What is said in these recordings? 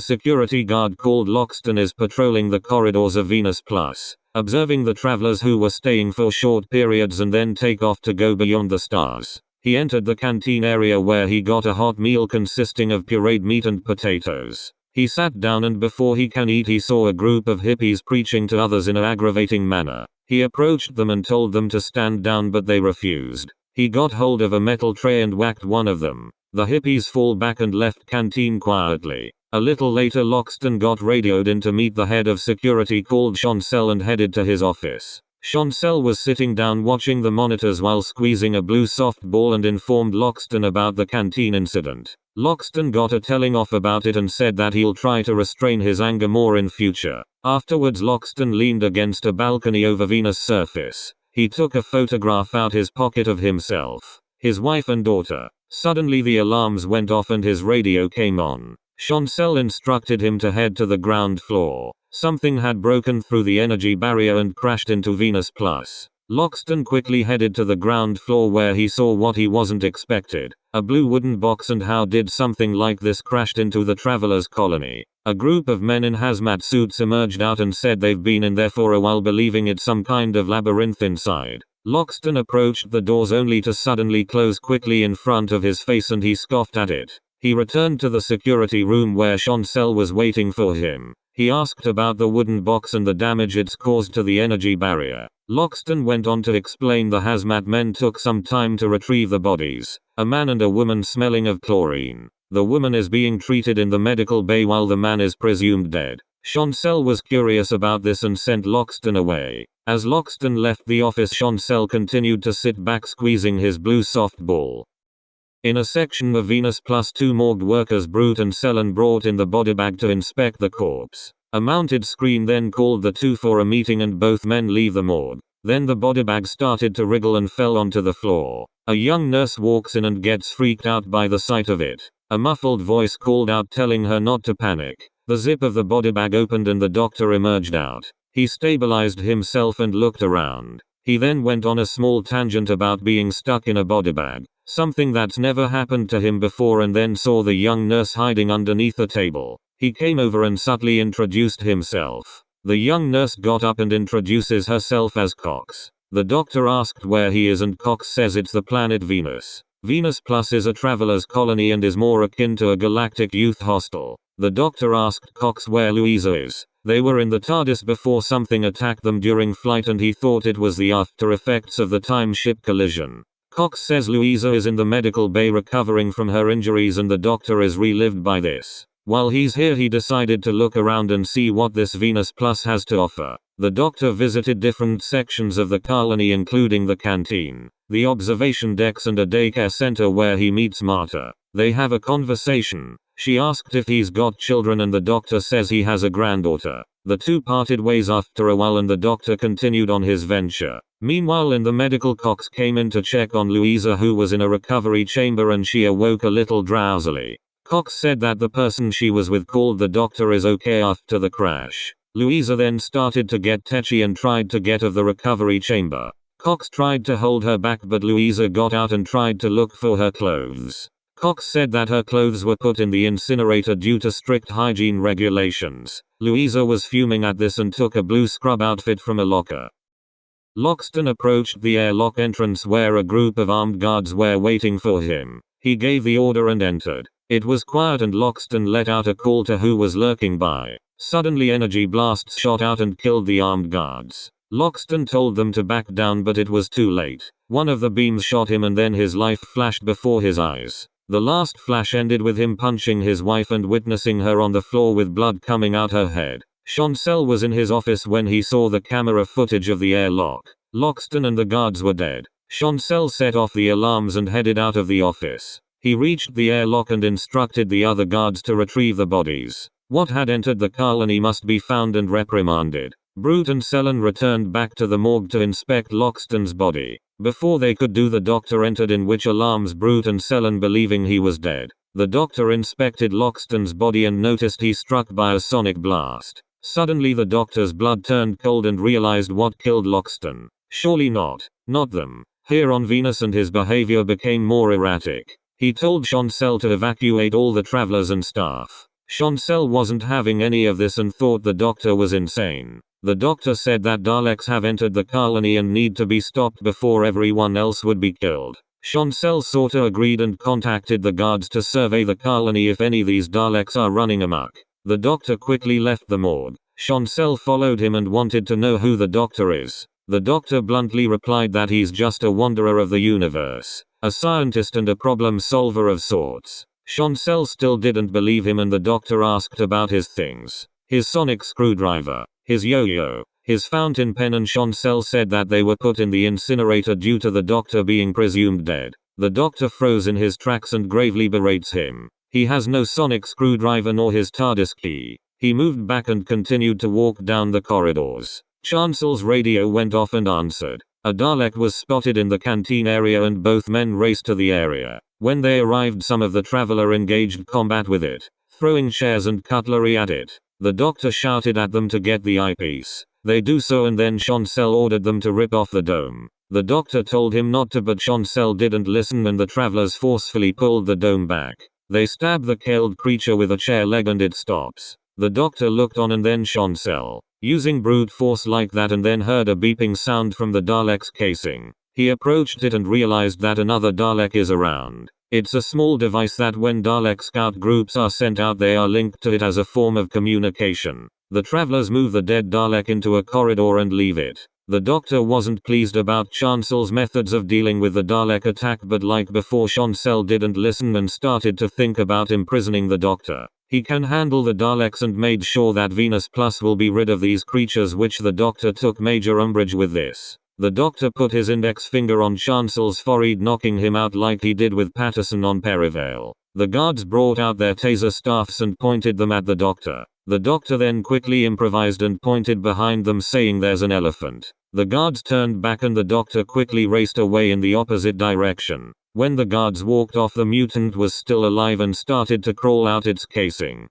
A security guard called Loxton is patrolling the corridors of Venus Plus, observing the travelers who were staying for short periods and then take off to go beyond the stars. He entered the canteen area where he got a hot meal consisting of pureed meat and potatoes. He sat down and before he can eat he saw a group of hippies preaching to others in an aggravating manner. He approached them and told them to stand down but they refused. He got hold of a metal tray and whacked one of them. The hippies fall back and left canteen quietly. A little later Loxton got radioed in to meet the head of security called Chancel and headed to his office. Chancel was sitting down watching the monitors while squeezing a blue softball and informed Loxton about the canteen incident. Loxton got a telling off about it and said that he'll try to restrain his anger more in future. Afterwards Loxton leaned against a balcony over Venus' surface. He took a photograph out his pocket of himself, his wife and daughter. Suddenly the alarms went off and his radio came on. Chancel instructed him to head to the ground floor. Something had broken through the energy barrier and crashed into Venus Plus. Loxton quickly headed to the ground floor where he saw what he wasn't expected. A blue wooden box, and how did something like this crashed into the travelers' colony? A group of men in hazmat suits emerged out and said they've been in there for a while, believing it's some kind of labyrinth inside. Loxton approached the doors only to suddenly close quickly in front of his face and he scoffed at it. He returned to the security room where Chancel was waiting for him. He asked about the wooden box and the damage it's caused to the energy barrier. Loxton went on to explain the hazmat men took some time to retrieve the bodies, a man and a woman smelling of chlorine. The woman is being treated in the medical bay while the man is presumed dead. Chancel was curious about this and sent Loxton away. As Loxton left the office, Chancel continued to sit back squeezing his blue softball. In a section of Venus Plus, two morgue workers Brute and Selen brought in the body bag to inspect the corpse. A mounted screen then called the two for a meeting and both men leave the morgue. Then the body bag started to wriggle and fell onto the floor. A young nurse walks in and gets freaked out by the sight of it. A muffled voice called out telling her not to panic. The zip of the body bag opened and the doctor emerged out. He stabilized himself and looked around. He then went on a small tangent about being stuck in a body bag, something that's never happened to him before, and then saw the young nurse hiding underneath a table. He came over and subtly introduced himself. The young nurse got up and introduces herself as Cox. The doctor asked where he is and Cox says it's the planet Venus. Venus Plus is a traveler's colony and is more akin to a galactic youth hostel. The doctor asked Cox where Louisa is. They were in the TARDIS before something attacked them during flight and he thought it was the after effects of the time ship collision. Cox says Louisa is in the medical bay recovering from her injuries and the doctor is relived by this. While he's here he decided to look around and see what this Venus Plus has to offer. The doctor visited different sections of the colony including the canteen, the observation decks and a daycare center where he meets Marta. They have a conversation. She asked if he's got children and the doctor says he has a granddaughter. The two parted ways after a while and the doctor continued on his venture. Meanwhile in the medical, Cox came in to check on Louisa who was in a recovery chamber and she awoke a little drowsily. Cox said that the person she was with called the doctor is okay after the crash. Louisa then started to get tetchy and tried to get out of the recovery chamber. Cox tried to hold her back but Louisa got out and tried to look for her clothes. Cox said that her clothes were put in the incinerator due to strict hygiene regulations. Louisa was fuming at this and took a blue scrub outfit from a locker. Loxton approached the airlock entrance where a group of armed guards were waiting for him. He gave the order and entered. It was quiet and Loxton let out a call to who was lurking by. Suddenly energy blasts shot out and killed the armed guards. Loxton told them to back down but it was too late. One of the beams shot him and then his life flashed before his eyes. The last flash ended with him punching his wife and witnessing her on the floor with blood coming out her head. Chancel was in his office when he saw the camera footage of the airlock. Loxton and the guards were dead. Chancel set off the alarms and headed out of the office. He reached the airlock and instructed the other guards to retrieve the bodies. What had entered the colony must be found and reprimanded. Brute and Selen returned back to the morgue to inspect Loxton's body. Before they could do, the doctor entered, in which alarms Brute and Selen, believing he was dead. The doctor inspected Loxton's body and noticed he struck by a sonic blast. Suddenly the doctor's blood turned cold and realized what killed Loxton. Surely not them. Here on Venus, and his behavior became more erratic. He told Chancel to evacuate all the travelers and staff. Chancel wasn't having any of this and thought the doctor was insane. The doctor said that Daleks have entered the colony and need to be stopped before everyone else would be killed. Chancel sorta agreed and contacted the guards to survey the colony if any of these Daleks are running amok. The doctor quickly left the morgue. Chancel followed him and wanted to know who the doctor is. The doctor bluntly replied that he's just a wanderer of the universe, a scientist and a problem solver of sorts. Chancel still didn't believe him and the doctor asked about his things. His sonic screwdriver, his yo-yo, his fountain pen, and Chancel said that they were put in the incinerator due to the doctor being presumed dead. The doctor froze in his tracks and gravely berates him. He has no sonic screwdriver nor his TARDIS key. He moved back and continued to walk down the corridors. Chancel's radio went off and answered. A Dalek was spotted in the canteen area and both men raced to the area. When they arrived, some of the traveler engaged combat with it, throwing chairs and cutlery at it. The doctor shouted at them to get the eyepiece. They do so and then Chancel ordered them to rip off the dome. The doctor told him not to, but Chancel didn't listen and the travelers forcefully pulled the dome back. They stab the killed creature with a chair leg and it stops. The doctor looked on and then Chancel, using brute force like that, and then heard a beeping sound from the Dalek's casing. He approached it and realized that another Dalek is around. It's a small device that when Dalek scout groups are sent out they are linked to it as a form of communication. The travelers move the dead Dalek into a corridor and leave it. The doctor wasn't pleased about Chancel's methods of dealing with the Dalek attack, but like before, Chancel didn't listen and started to think about imprisoning the doctor. He can handle the Daleks and made sure that Venus Plus will be rid of these creatures, which the doctor took major umbrage with this. The doctor put his index finger on Chancel's forehead, knocking him out like he did with Patterson on Perivale. The guards brought out their taser staffs and pointed them at the doctor. The doctor then quickly improvised and pointed behind them, saying there's an elephant. The guards turned back and the doctor quickly raced away in the opposite direction. When the guards walked off, the mutant was still alive and started to crawl out its casing.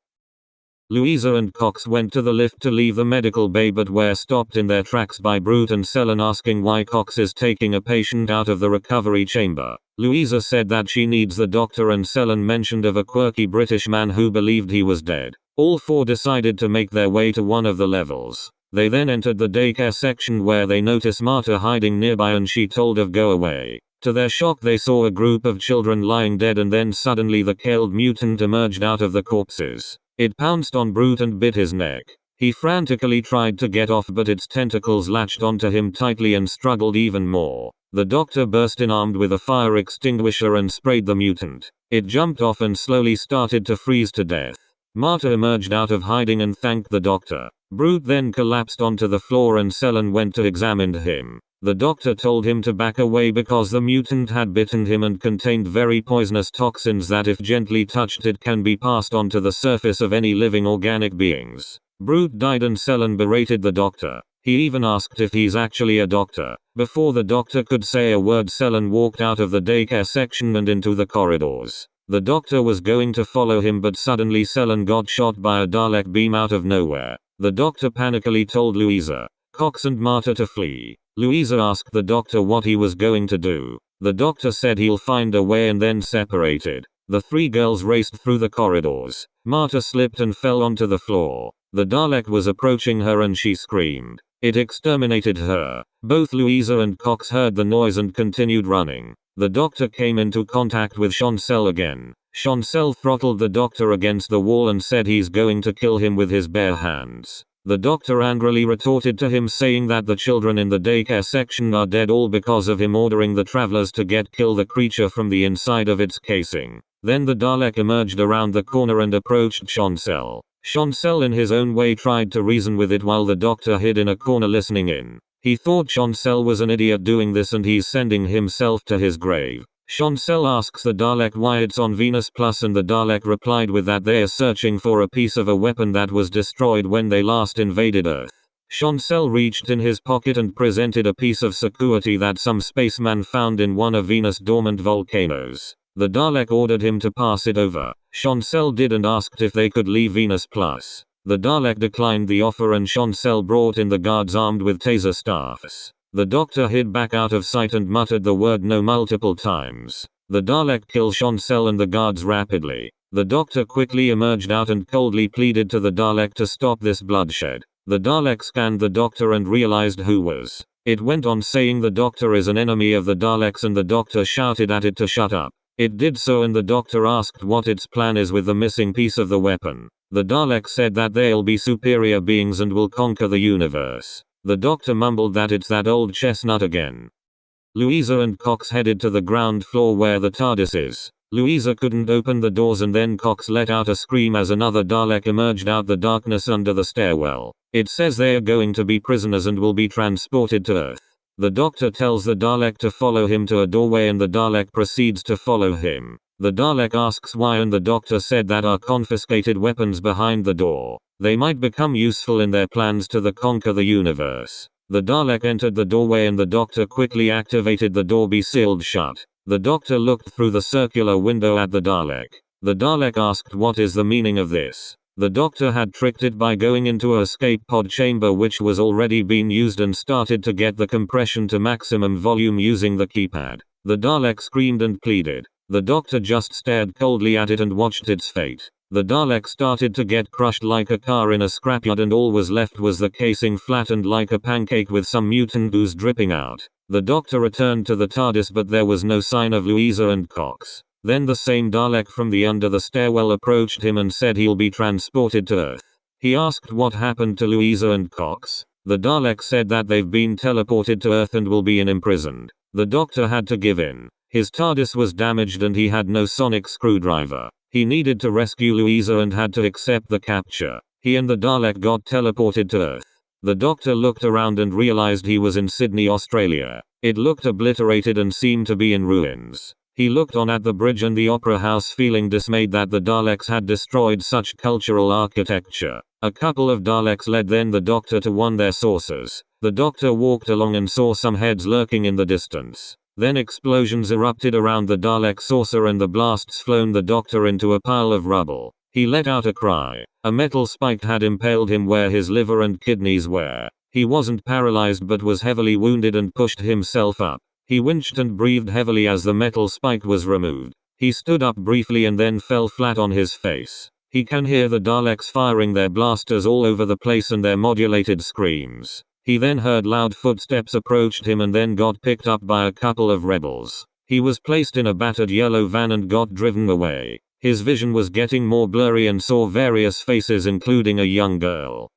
Louisa and Cox went to the lift to leave the medical bay but were stopped in their tracks by Brute and Selen asking why Cox is taking a patient out of the recovery chamber. Louisa said that she needs the doctor and Selen mentioned of a quirky British man who believed he was dead. All four decided to make their way to one of the levels. They then entered the daycare section where they noticed Marta hiding nearby and she told of go away. To their shock they saw a group of children lying dead and then suddenly the killed mutant emerged out of the corpses. It pounced on Brute and bit his neck. He frantically tried to get off but its tentacles latched onto him tightly and struggled even more. The doctor burst in armed with a fire extinguisher and sprayed the mutant. It jumped off and slowly started to freeze to death. Marta emerged out of hiding and thanked the doctor. Brute then collapsed onto the floor and Selen went to examine him. The doctor told him to back away because the mutant had bitten him and contained very poisonous toxins that if gently touched it can be passed on to the surface of any living organic beings. Brute died and Selen berated the doctor. He even asked if he's actually a doctor. Before the doctor could say a word, Selen walked out of the daycare section and into the corridors. The doctor was going to follow him but suddenly Selen got shot by a Dalek beam out of nowhere. The doctor panically told Louisa, Cox and Marta to flee. Louisa asked the doctor what he was going to do. The doctor said he'll find a way and then separated. The three girls raced through the corridors. Marta slipped and fell onto the floor. The Dalek was approaching her and she screamed. It exterminated her. Both Louisa and Cox heard the noise and continued running. The doctor came into contact with Chancel again. Chancel throttled the doctor against the wall and said he's going to kill him with his bare hands. The doctor angrily retorted to him, saying that the children in the daycare section are dead all because of him ordering the travelers to kill the creature from the inside of its casing. Then the Dalek emerged around the corner and approached Chancel. Chancel in his own way tried to reason with it while the doctor hid in a corner listening in. He thought Chancel was an idiot doing this and he's sending himself to his grave. Chancel asks the Dalek why it's on Venus Plus and the Dalek replied with that they're searching for a piece of a weapon that was destroyed when they last invaded Earth. Chancel reached in his pocket and presented a piece of security that some spaceman found in one of Venus' dormant volcanoes. The Dalek ordered him to pass it over. Chancel did and asked if they could leave Venus Plus. The Dalek declined the offer and Chancel brought in the guards armed with taser staffs. The doctor hid back out of sight and muttered the word no multiple times. The Dalek killed Chancel and the guards rapidly. The doctor quickly emerged out and coldly pleaded to the Dalek to stop this bloodshed. The Dalek scanned the doctor and realized who was. It went on saying the doctor is an enemy of the Daleks, and the doctor shouted at it to shut up. It did so, and the doctor asked what its plan is with the missing piece of the weapon. The Dalek said that they'll be superior beings and will conquer the universe. The doctor mumbled that it's that old chestnut again. Louisa and Cox headed to the ground floor where the TARDIS is. Louisa couldn't open the doors, and then Cox let out a scream as another Dalek emerged out the darkness under the stairwell. It says they are going to be prisoners and will be transported to Earth. The doctor tells the Dalek to follow him to a doorway, and the Dalek proceeds to follow him. The Dalek asks why, and the doctor said that are confiscated weapons behind the door. They might become useful in their plans to conquer the universe. The Dalek entered the doorway and the doctor quickly activated the door be sealed shut. The doctor looked through the circular window at the Dalek. The Dalek asked what is the meaning of this. The doctor had tricked it by going into a escape pod chamber which was already being used and started to get the compression to maximum volume using the keypad. The Dalek screamed and pleaded. The doctor just stared coldly at it and watched its fate. The Dalek started to get crushed like a car in a scrapyard, and all was left was the casing flattened like a pancake with some mutant ooze dripping out. The doctor returned to the TARDIS, but there was no sign of Louisa and Cox. Then the same Dalek from the under the stairwell approached him and said he'll be transported to Earth. He asked what happened to Louisa and Cox. The Dalek said that they've been teleported to Earth and will be imprisoned. The doctor had to give in. His TARDIS was damaged and he had no sonic screwdriver. He needed to rescue Louisa and had to accept the capture. He and the Dalek got teleported to Earth. The doctor looked around and realized he was in Sydney, Australia. It looked obliterated and seemed to be in ruins. He looked on at the bridge and the opera house, feeling dismayed that the Daleks had destroyed such cultural architecture. A couple of Daleks led then the doctor to one their saucers. The doctor walked along and saw some heads lurking in the distance. Then explosions erupted around the Dalek saucer and the blasts flown the doctor into a pile of rubble. He let out a cry. A metal spike had impaled him where his liver and kidneys were. He wasn't paralyzed but was heavily wounded and pushed himself up. He winched and breathed heavily as the metal spike was removed. He stood up briefly and then fell flat on his face. He can hear the Daleks firing their blasters all over the place and their modulated screams. He then heard loud footsteps approached him and then got picked up by a couple of rebels. He was placed in a battered yellow van and got driven away. His vision was getting more blurry and saw various faces including a young girl.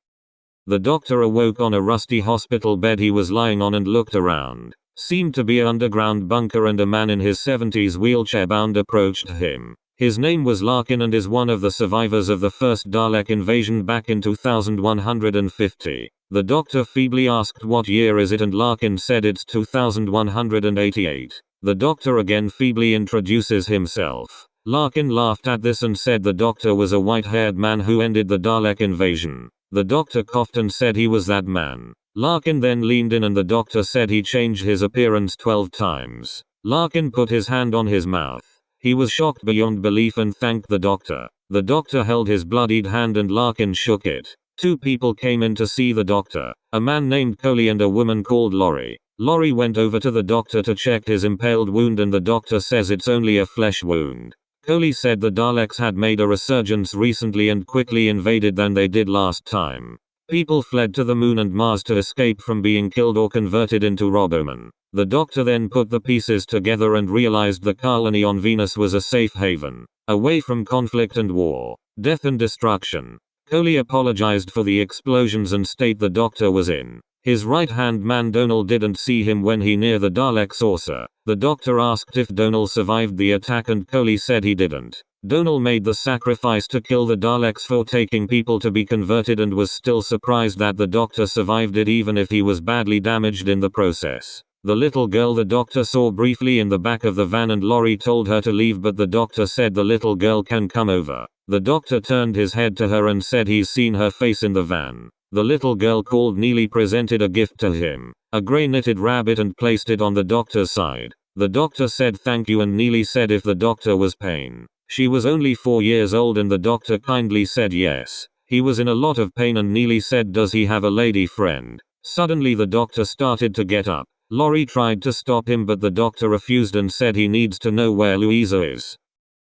The doctor awoke on a rusty hospital bed he was lying on and looked around. Seemed to be an underground bunker, and a man in his 70s wheelchair-bound approached him. His name was Larkin and is one of the survivors of the first Dalek invasion back in 2150. The doctor feebly asked what year is it, and Larkin said it's 2188. The doctor again feebly introduces himself. Larkin laughed at this and said the doctor was a white-haired man who ended the Dalek invasion. The doctor coughed and said he was that man. Larkin then leaned in and the doctor said he changed his appearance 12 times. Larkin put his hand on his mouth. He was shocked beyond belief and thanked the doctor. The doctor held his bloodied hand and Larkin shook it. Two people came in to see the doctor. A man named Coley and a woman called Laurie. Laurie went over to the doctor to check his impaled wound and the doctor says it's only a flesh wound. Coley said the Daleks had made a resurgence recently and quickly invaded than they did last time. People fled to the moon and Mars to escape from being killed or converted into Robomen. The doctor then put the pieces together and realized the colony on Venus was a safe haven, away from conflict and war, death and destruction. Coley apologized for the explosions and state the doctor was in. His right-hand man Donal didn't see him when he near the Dalek saucer. The doctor asked if Donal survived the attack and Coley said he didn't. Donal made the sacrifice to kill the Daleks for taking people to be converted and was still surprised that the doctor survived it even if he was badly damaged in the process. The little girl the doctor saw briefly in the back of the van and Laurie told her to leave, but the doctor said the little girl can come over. The doctor turned his head to her and said he's seen her face in the van. The little girl called Neely presented a gift to him, a grey knitted rabbit, and placed it on the doctor's side. The doctor said thank you and Neely said if the doctor was pain. She was only 4 years old and the doctor kindly said yes. He was in a lot of pain and Neely said does he have a lady friend? Suddenly the doctor started to get up. Laurie tried to stop him but the doctor refused and said he needs to know where Louisa is.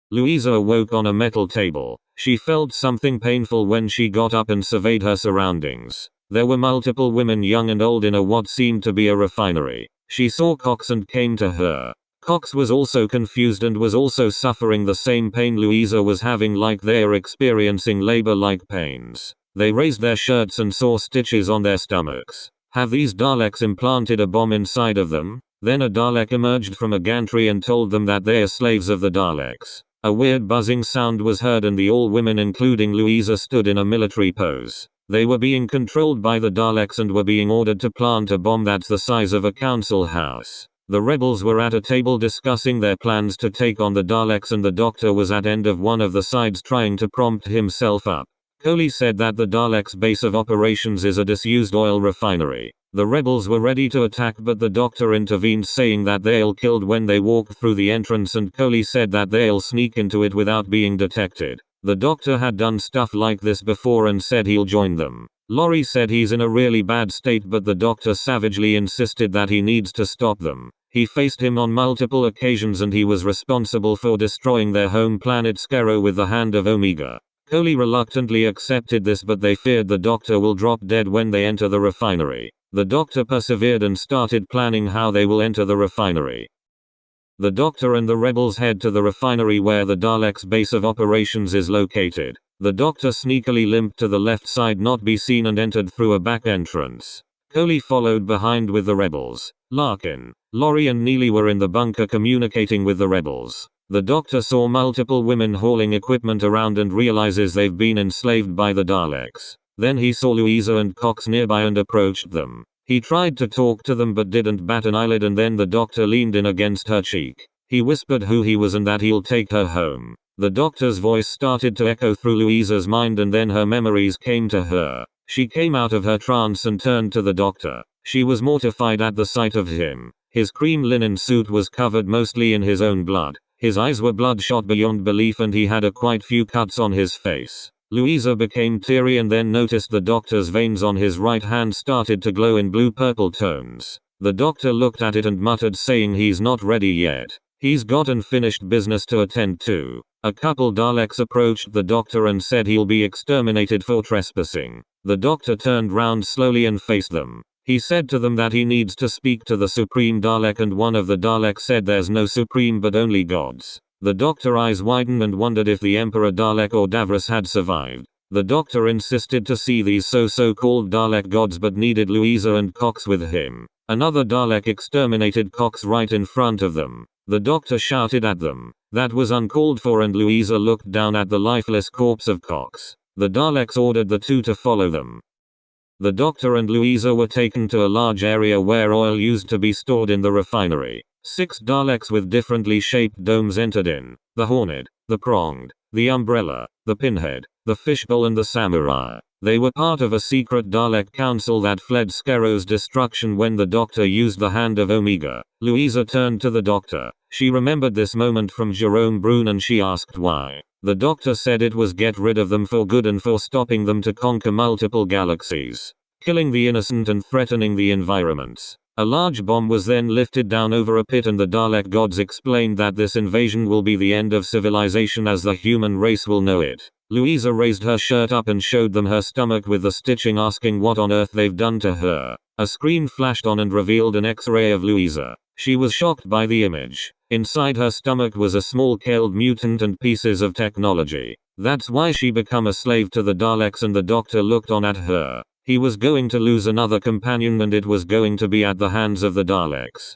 Louisa awoke on a metal table. She felt something painful when she got up and surveyed her surroundings. There were multiple women, young and old, in a what seemed to be a refinery. She saw Cox and came to her. Cox was also confused and was also suffering the same pain Louisa was having, like they are experiencing labor-like pains. They raised their shirts and saw stitches on their stomachs. Have these Daleks implanted a bomb inside of them? Then a Dalek emerged from a gantry and told them that they are slaves of the Daleks. A weird buzzing sound was heard and the all women including Louisa stood in a military pose. They were being controlled by the Daleks and were being ordered to plant a bomb that's the size of a council house. The rebels were at a table discussing their plans to take on the Daleks and the Doctor was at end of one of the sides trying to prompt himself up. Coley said that the Daleks' base of operations is a disused oil refinery. The rebels were ready to attack but the Doctor intervened saying that they'll killed when they walk through the entrance and Coley said that they'll sneak into it without being detected. The Doctor had done stuff like this before and said he'll join them. Laurie said he's in a really bad state but the Doctor savagely insisted that he needs to stop them. He faced him on multiple occasions and he was responsible for destroying their home planet Skaro with the hand of Omega. Coley reluctantly accepted this but they feared the Doctor will drop dead when they enter the refinery. The Doctor persevered and started planning how they will enter the refinery. The Doctor and the rebels head to the refinery where the Daleks' base of operations is located. The Doctor sneakily limped to the left side not be seen and entered through a back entrance. Coley followed behind with the rebels. Larkin, Laurie and Neely were in the bunker communicating with the rebels. The Doctor saw multiple women hauling equipment around and realizes they've been enslaved by the Daleks. Then he saw Louisa and Cox nearby and approached them. He tried to talk to them but didn't bat an eyelid and then the Doctor leaned in against her cheek. He whispered who he was and that he'll take her home. The Doctor's voice started to echo through Louisa's mind and then her memories came to her. She came out of her trance and turned to the Doctor. She was mortified at the sight of him. His cream linen suit was covered mostly in his own blood. His eyes were bloodshot beyond belief and he had quite few cuts on his face. Louisa became teary and then noticed the Doctor's veins on his right hand started to glow in blue-purple tones. The Doctor looked at it and muttered saying he's not ready yet. He's got unfinished business to attend to. A couple Daleks approached the Doctor and said he'll be exterminated for trespassing. The Doctor turned round slowly and faced them. He said to them that he needs to speak to the Supreme Dalek and one of the Daleks said there's no Supreme but only gods. The Doctor's eyes widened and wondered if the Emperor Dalek or Davros had survived. The Doctor insisted to see these so-called Dalek gods but needed Louisa and Cox with him. Another Dalek exterminated Cox right in front of them. The Doctor shouted at them. That was uncalled for and Louisa looked down at the lifeless corpse of Cox. The Daleks ordered the two to follow them. The Doctor and Louisa were taken to a large area where oil used to be stored in the refinery. 6 Daleks with differently shaped domes entered in. The Horned, the Pronged, the Umbrella, the Pinhead, the Fishbowl and the Samurai. They were part of a secret Dalek council that fled Skaro's destruction when the Doctor used the hand of Omega. Louisa turned to the Doctor. She remembered this moment from Jerome Brune and she asked why. The Doctor said it was get rid of them for good and for stopping them to conquer multiple galaxies, killing the innocent and threatening the environments. A large bomb was then lifted down over a pit and the Dalek gods explained that this invasion will be the end of civilization as the human race will know it. Louisa raised her shirt up and showed them her stomach with the stitching asking what on earth they've done to her. A screen flashed on and revealed an X-ray of Louisa. She was shocked by the image. Inside her stomach was a small killed mutant and pieces of technology. That's why she became a slave to the Daleks and the Doctor looked on at her. He was going to lose another companion and it was going to be at the hands of the Daleks.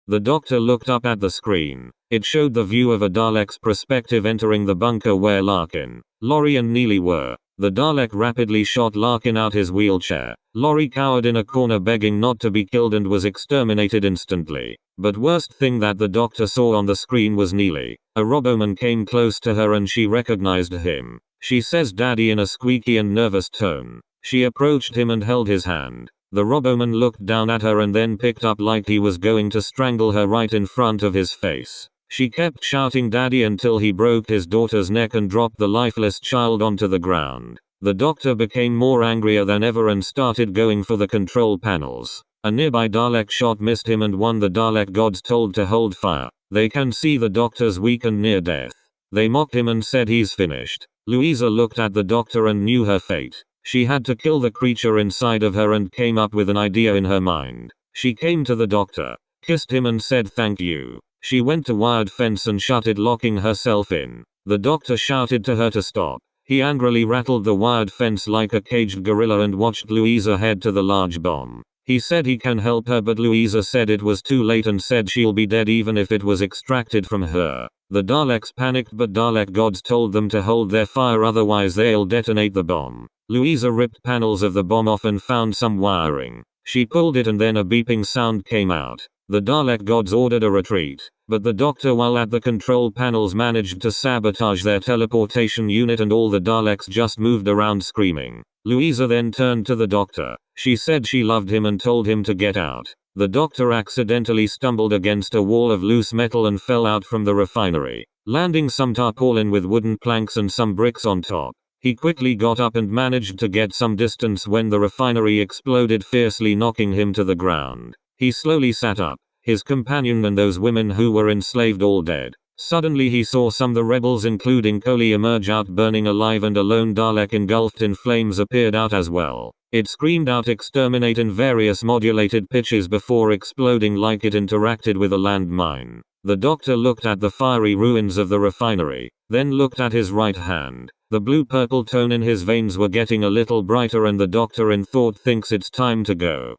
The Doctor looked up at the screen. It showed the view of a Dalek's perspective entering the bunker where Larkin, Laurie and Neely were. The Dalek rapidly shot Larkin out his wheelchair. Laurie cowered in a corner begging not to be killed and was exterminated instantly. But worst thing that the Doctor saw on the screen was Neely. A Roboman came close to her and she recognized him. She says Daddy in a squeaky and nervous tone. She approached him and held his hand. The Roboman looked down at her and then picked up like he was going to strangle her right in front of his face. She kept shouting Daddy until he broke his daughter's neck and dropped the lifeless child onto the ground. The Doctor became more angrier than ever and started going for the control panels. A nearby Dalek shot missed him and one the Dalek gods told to hold fire. They can see the Doctor's weak and near death. They mocked him and said he's finished. Louisa looked at the doctor and knew her fate. She had to kill the creature inside of her and came up with an idea in her mind. She came to the doctor, kissed him and said thank you. She went to wired fence and shut it, locking herself in. The doctor shouted to her to stop. He angrily rattled the wired fence like a caged gorilla and watched Louisa head to the large bomb. He said he can help her, but Louisa said it was too late and said she'll be dead even if it was extracted from her. The Daleks panicked, but Dalek gods told them to hold their fire, otherwise they'll detonate the bomb. Louisa ripped panels of the bomb off and found some wiring. She pulled it and then a beeping sound came out. The Dalek gods ordered a retreat, but the doctor, while at the control panels, managed to sabotage their teleportation unit and all the Daleks just moved around screaming. Louisa then turned to the doctor. She said she loved him and told him to get out. The doctor accidentally stumbled against a wall of loose metal and fell out from the refinery, landing some tarpaulin with wooden planks and some bricks on top. He quickly got up and managed to get some distance when the refinery exploded, fiercely knocking him to the ground. He slowly sat up, his companion and those women who were enslaved all dead. Suddenly he saw some of the rebels, including Coley, emerge out burning alive, and a lone Dalek engulfed in flames appeared out as well. It screamed out exterminate in various modulated pitches before exploding like it interacted with a landmine. The doctor looked at the fiery ruins of the refinery, then looked at his right hand. The blue-purple tone in his veins were getting a little brighter, and the doctor in thought thinks it's time to go.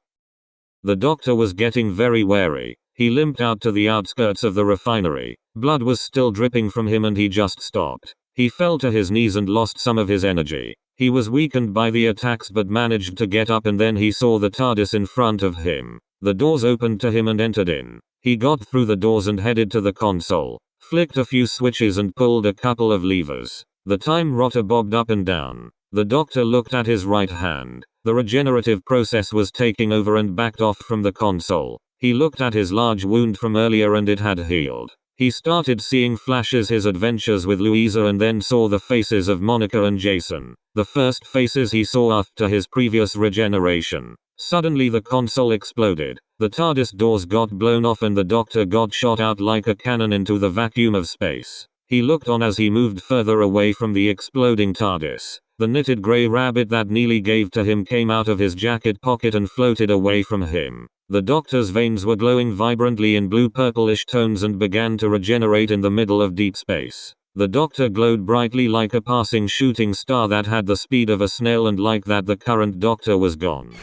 The doctor was getting very wary. He limped out to the outskirts of the refinery. Blood was still dripping from him and he just stopped. He fell to his knees and lost some of his energy. He was weakened by the attacks but managed to get up, and then he saw the TARDIS in front of him. The doors opened to him and entered in. He got through the doors and headed to the console, flicked a few switches and pulled a couple of levers. The time rotor bobbed up and down. The doctor looked at his right hand. The regenerative process was taking over and backed off from the console. He looked at his large wound from earlier and it had healed. He started seeing flashes his adventures with Louisa and then saw the faces of Monica and Jason. The first faces he saw after his previous regeneration. Suddenly the console exploded. The TARDIS doors got blown off and the doctor got shot out like a cannon into the vacuum of space. He looked on as he moved further away from the exploding TARDIS. The knitted grey rabbit that Neely gave to him came out of his jacket pocket and floated away from him. The doctor's veins were glowing vibrantly in blue-purplish tones and began to regenerate in the middle of deep space. The doctor glowed brightly like a passing shooting star that had the speed of a snail, and like that the current doctor was gone.